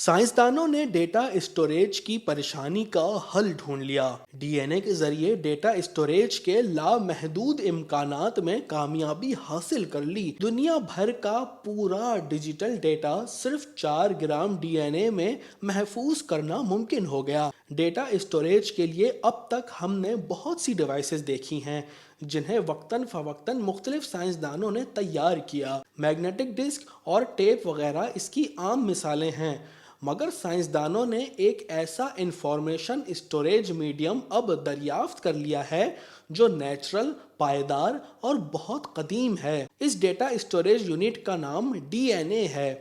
سائنسدانوں نے data storage کی پریشانی کا حل ڈھونڈ لیا۔ ڈی این اے کے ذریعے ڈیٹا اسٹوریج کے لامحدود امکانات میں کامیابی حاصل کر لی۔ دنیا بھر کا پورا ڈیجیٹل ڈیٹا صرف 4 گرام ڈی این اے میں محفوظ کرنا ممکن ہو گیا۔ ڈیٹا اسٹوریج کے لیے اب تک ہم نے بہت سی ڈیوائسز دیکھی ہیں جنہیں وقتاً فوقتاً مختلف سائنسدانوں نے تیار کیا۔ میگنیٹک ڈسک اور ٹیپ وغیرہ اس کی عام مثالیں ہیں، مگر سائنسدانوں نے ایک ایسا انفارمیشن اسٹوریج میڈیم اب دریافت کر لیا ہے جو نیچرل، پائیدار اور بہت قدیم ہے۔ اس ڈیٹا اسٹوریج یونٹ کا نام ڈی این اے ہے۔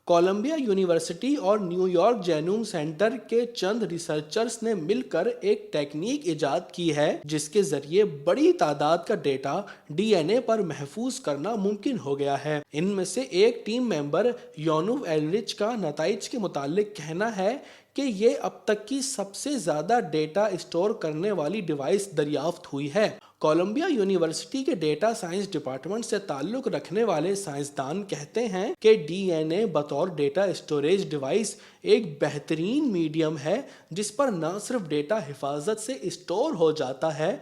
کولمبیا یونیورسٹی اور نیو یارک جینوم سینٹر کے چند ریسرچرز نے مل کر ایک ٹیکنیک ایجاد کی ہے جس کے ذریعے بڑی تعداد کا ڈیٹا ڈی این اے پر محفوظ کرنا ممکن ہو گیا ہے۔ ان میں سے ایک ٹیم ممبر یونو ایلرچ کا نتائج کے متعلق کہنا ہے کہ یہ اب تک کی سب سے زیادہ ڈیٹا اسٹور کرنے والی ڈیوائس دریافت ہوئی ہے۔ کولمبیا یونیورسٹی کے ڈیٹا سائنس ڈپارٹمنٹ سے تعلق رکھنے والے سائنسدان کہتے ہیں کہ ڈی این اے بطور ڈیٹا اسٹوریج ڈیوائس ایک بہترین میڈیم ہے جس پر نہ صرف ڈیٹا حفاظت سے اسٹور ہو جاتا ہے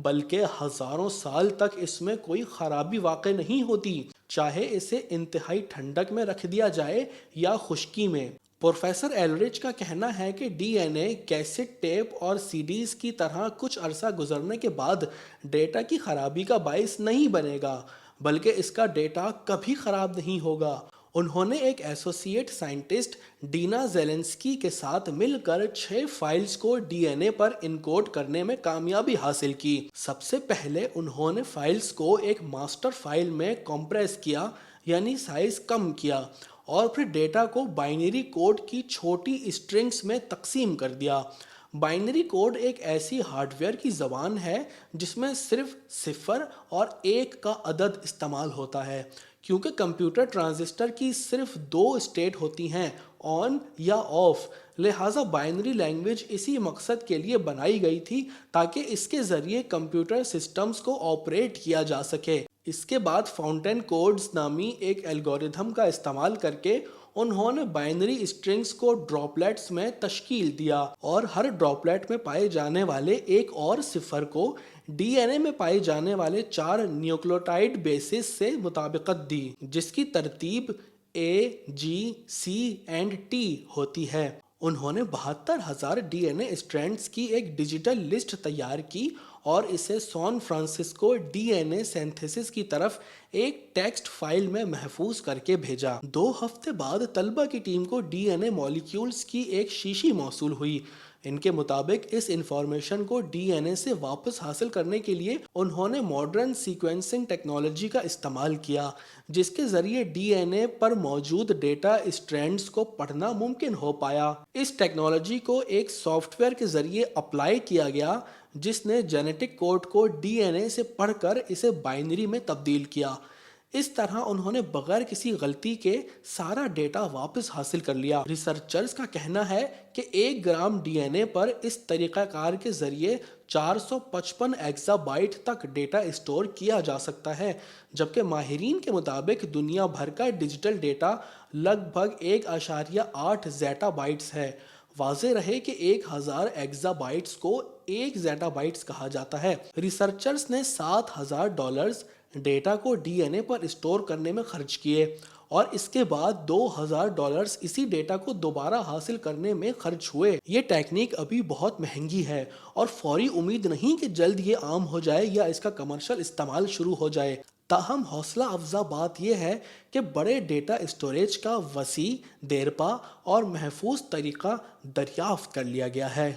بلکہ ہزاروں سال تک اس میں کوئی خرابی واقع نہیں ہوتی، چاہے اسے انتہائی ٹھنڈک میں رکھ دیا جائے یا خشکی میں۔ پروفیسر ایلرچ کا کہنا ہے کہ ڈی این اے کیسٹ ٹیپ اور سی ڈیز کی طرح کچھ عرصہ گزرنے کے بعد ڈیٹا کی خرابی کا باعث نہیں بنے گا، بلکہ اس کا ڈیٹا کبھی خراب نہیں ہوگا۔ انہوں نے ایک ایسوسی ایٹ سائنٹسٹ ڈینا زیلنسکی کے ساتھ مل کر 6 فائلز کو ڈی این اے پر انکوڈ کرنے میں کامیابی حاصل کی۔ سب سے پہلے انہوں نے فائلز کو ایک ماسٹر فائل میں کمپریس کیا، یعنی سائز کم کیا، اور پھر ڈیٹا کو بائنری کوڈ کی چھوٹی اسٹرنگز میں تقسیم کر دیا۔ بائنری کوڈ ایک ایسی ہارڈ ویئر کی زبان ہے جس میں صرف 0 اور 1 کا عدد استعمال ہوتا ہے۔ کیونکہ کمپیوٹر ٹرانزسٹر کی صرف 2 اسٹیٹ ہوتی ہیں، آن یا آف، لہٰذا بائنری لینگویج اسی مقصد کے لیے بنائی گئی تھی تاکہ اس کے ذریعے کمپیوٹر سسٹمز کو آپریٹ کیا جا سکے۔ اس کے بعد فاؤنٹین کوڈز نامی ایک الگوریتھم کا استعمال کر کے انہوں نے بائنری اسٹرنگز کو ڈراپلیٹس میں تشکیل دیا اور ہر ڈراپلیٹ میں پائے جانے والے ایک اور صفر کو ڈی این اے میں پائے جانے والے 4 نیوکلیوٹائڈ بیسز سے مطابقت دی، جس کی ترتیب اے، جی، سی اینڈ ٹی ہوتی ہے۔ انہوں نے 72,000 ڈی این اے اسٹرینڈز کی ایک ڈیجیٹل لسٹ تیار کی اور اسے سان فرانسسکو ڈی این اے سینتھسس کی طرف ایک ٹیکسٹ فائل میں محفوظ کر کے بھیجا۔ 2 ہفتے بعد طلبہ کی ٹیم کو ڈی این اے مالیکیولز کی ایک شیشی موصول ہوئی۔ ان کے مطابق اس انفارمیشن کو ڈی این اے سے واپس حاصل کرنے کے لیے انہوں نے ماڈرن سیکوینسنگ ٹیکنالوجی کا استعمال کیا، جس کے ذریعے ڈی این اے پر موجود ڈیٹا اسٹرینڈز کو پڑھنا ممکن ہو پایا۔ اس ٹیکنالوجی کو ایک سافٹ ویئر کے ذریعے اپلائی کیا گیا جس نے جینیٹک کوڈ کو ڈی این اے سے پڑھ کر اسے بائنری میں تبدیل کیا۔ اس طرح انہوں نے بغیر کسی غلطی کے سارا ڈیٹا واپس حاصل کر لیا۔ ریسرچرز کا کہنا ہے کہ 1 گرام ڈی این اے پر اس طریقہ کار کے ذریعے 455 ایگزا بائٹ تک ڈیٹا اسٹور کیا جا سکتا ہے، جبکہ ماہرین کے مطابق دنیا بھر کا ڈیجیٹل ڈیٹا لگ بھگ 1.8 زیٹا بائٹس ہے۔ واضح رہے کہ 1000 ایگزا بائٹس کو 1 زیٹا بائٹس کہا جاتا ہے۔ ریسرچرز نے $7,000 ڈیٹا کو ڈی این اے پر اسٹور کرنے میں خرچ کیے اور اس کے بعد $2,000 اسی ڈیٹا کو دوبارہ حاصل کرنے میں خرچ ہوئے۔ یہ ٹیکنیک ابھی بہت مہنگی ہے اور فوری امید نہیں کہ جلد یہ عام ہو جائے یا اس کا کمرشل استعمال شروع ہو جائے۔ تاہم حوصلہ افزا بات یہ ہے کہ بڑے ڈیٹا اسٹوریج کا وسیع، دیرپا اور محفوظ طریقہ دریافت کر لیا گیا ہے۔